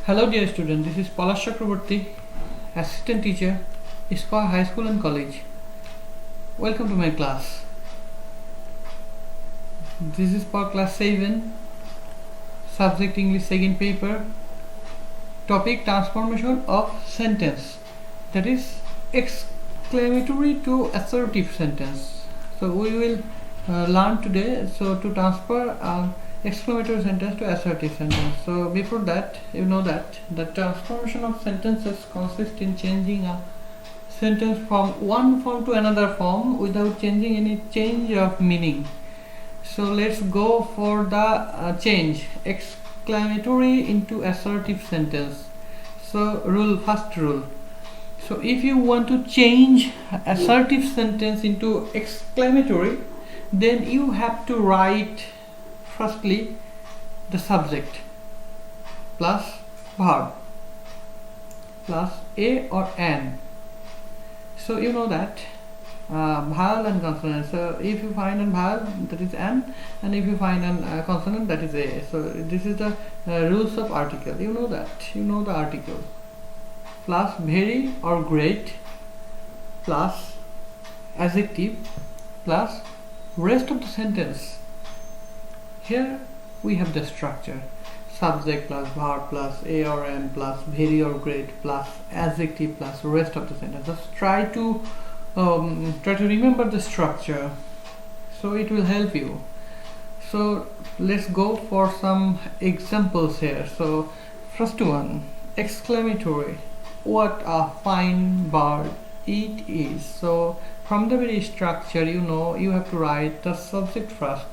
Hello dear student, this is Palash Chakraborty, assistant teacher, Ispa High School and College. Welcome to my class. This is for class 7, subject English second paper, topic transformation of sentence, that is exclamatory to assertive sentence. So we will learn today to transfer exclamatory sentence to assertive sentence. So before that, you know that the transformation of sentences consists in changing a sentence from one form to another form without changing any change of meaning. So let's go for the change exclamatory into assertive sentence. So first rule. So if you want to change assertive sentence into exclamatory, then you have to write firstly the subject plus verb plus a or an. So you know that vowel and consonant. So if you find a vowel, that is an, and if you find a consonant, that is a. So this is the rules of article. You know that. You know the article. Plus very or great plus adjective plus rest of the sentence. Here we have the structure: subject plus verb plus a or an plus very or great plus adjective plus rest of the sentence. Just try to remember the structure, so it will help you. So let's go for some examples here. So first one, exclamatory. What a fine bird it is. So from the very structure, you know, you have to write the subject first,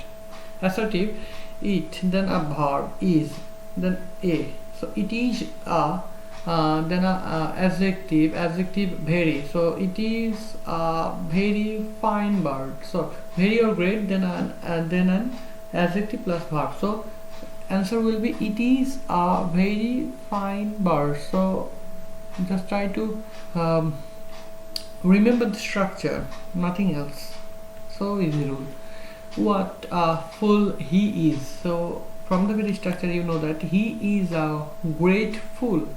assertive, it, then a verb, is, then a. So it is a, then a adjective, very. So it is a very fine bird. So very or great, then an adjective plus verb. So answer will be it is a very fine bird. So just try to remember the structure, nothing else. So easy rule. What a fool he is. So from the very structure, you know that he is a great fool.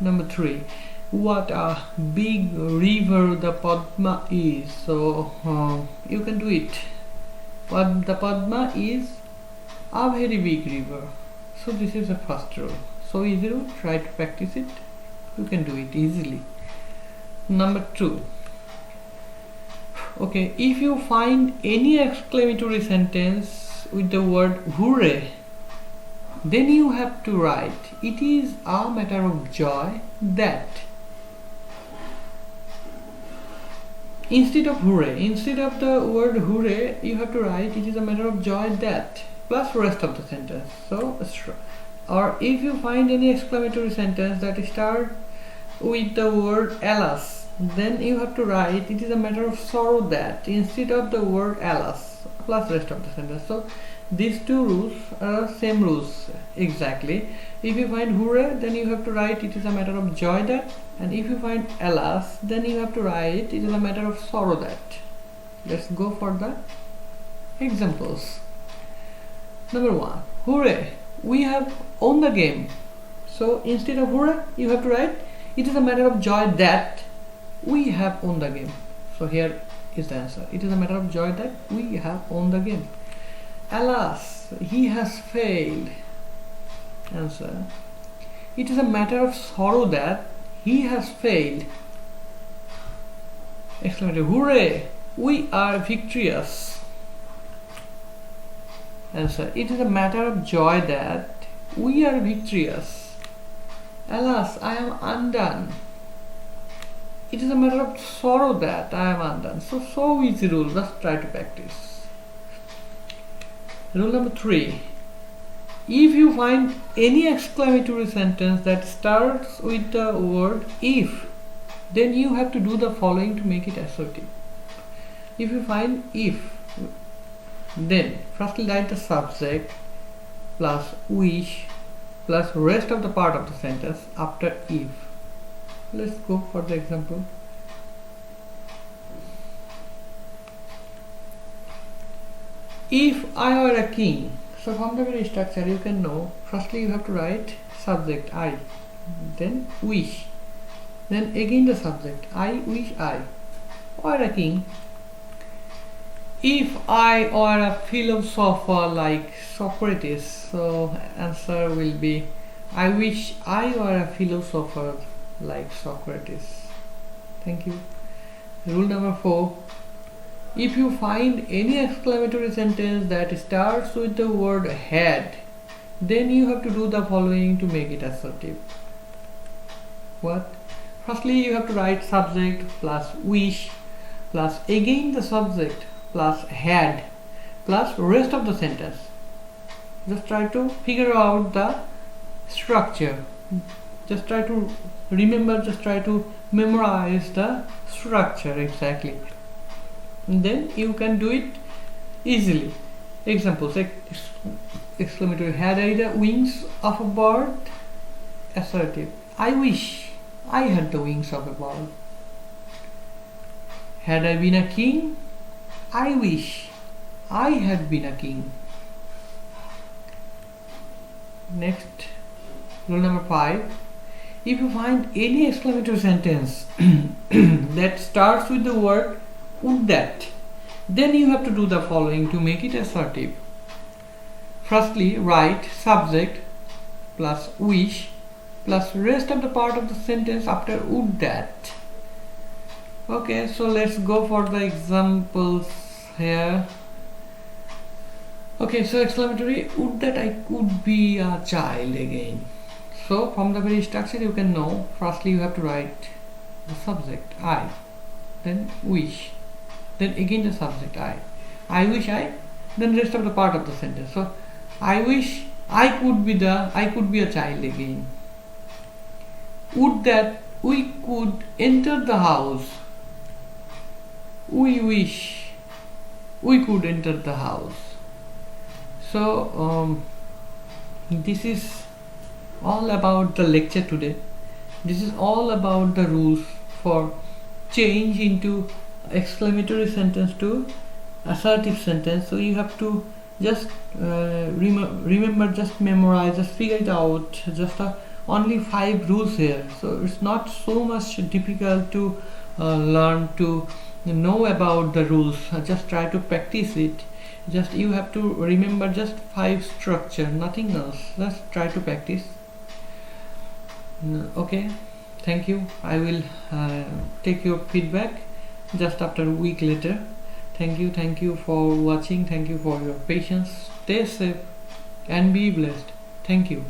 Number 3, what a big river the Padma is. So you can do it. But the Padma is a very big river. So this is the first rule. So easy rule. Try to practice it. You can do it easily. Number 2. Okay, if you find any exclamatory sentence with the word hooray, then you have to write it is a matter of joy that. Instead of hooray, instead of the word hooray, you have to write it is a matter of joy that plus rest of the sentence. So or if you find any exclamatory sentence that starts with the word alas, then you have to write it is a matter of sorrow that instead of the word alas plus rest of the sentence. So these two rules are same rules exactly. If you find hooray, then you have to write it is a matter of joy that, and if you find alas, then you have to write it is a matter of sorrow that. Let's go for the examples. Number 1, hooray, we have won the game. So instead of hooray, you have to write it is a matter of joy that we have won the game. So here is the answer. It is a matter of joy that we have won the game. Alas, he has failed. Answer. It is a matter of sorrow that he has failed. Exclamatory. Hooray, we are victorious. Answer. It is a matter of joy that we are victorious. Alas, I am undone. It is a matter of sorrow that I am undone. So easy rule. Just try to practice. Rule number 3. If you find any exclamatory sentence that starts with the word if, then you have to do the following to make it assertive. If you find if, then firstly write the subject plus wish plus rest of the part of the sentence after if. Let's go for the example. If I were a king. So from the very structure you can know, firstly you have to write subject I, then wish, then again the subject I wish I. Or a king. If I were a philosopher like Socrates, so answer will be I wish I were a philosopher like Socrates. Thank you. Rule number 4. If you find any exclamatory sentence that starts with the word had, then you have to do the following to make it assertive. What? Firstly, you have to write subject plus wish plus again the subject plus had plus rest of the sentence. Just try to figure out the structure. Just try to remember, just try to memorize the structure exactly. And then you can do it easily. Examples: exclamatory, had I the wings of a bird? Assertive, I wish I had the wings of a bird. Had I been a king? I wish I had been a king. Next, rule number 5. If you find any exclamatory sentence that starts with the word would that, then you have to do the following to make it assertive. Firstly, write subject plus wish plus rest of the part of the sentence after would that. Okay, so let's go for the examples here. Okay, so exclamatory, would that I could be a child again. So from the very structure you can know, firstly you have to write the subject I, then wish, then again the subject I wish I, then rest of the part of the sentence. So I wish I could be a child again. Would that we could enter the house. We wish we could enter the house. So this is all about the lecture today. This is all about the rules for change into exclamatory sentence to assertive sentence. So you have to just remember, just memorize, just figure it out. Just only 5 rules here. So it's not so much difficult to learn, to know about the rules. Just try to practice it. Just you have to remember just 5 structure, nothing else. Just try to practice. Okay, thank you. I will take your feedback just after a week later. Thank you for watching. Thank you for your patience. Stay safe and be blessed. Thank you.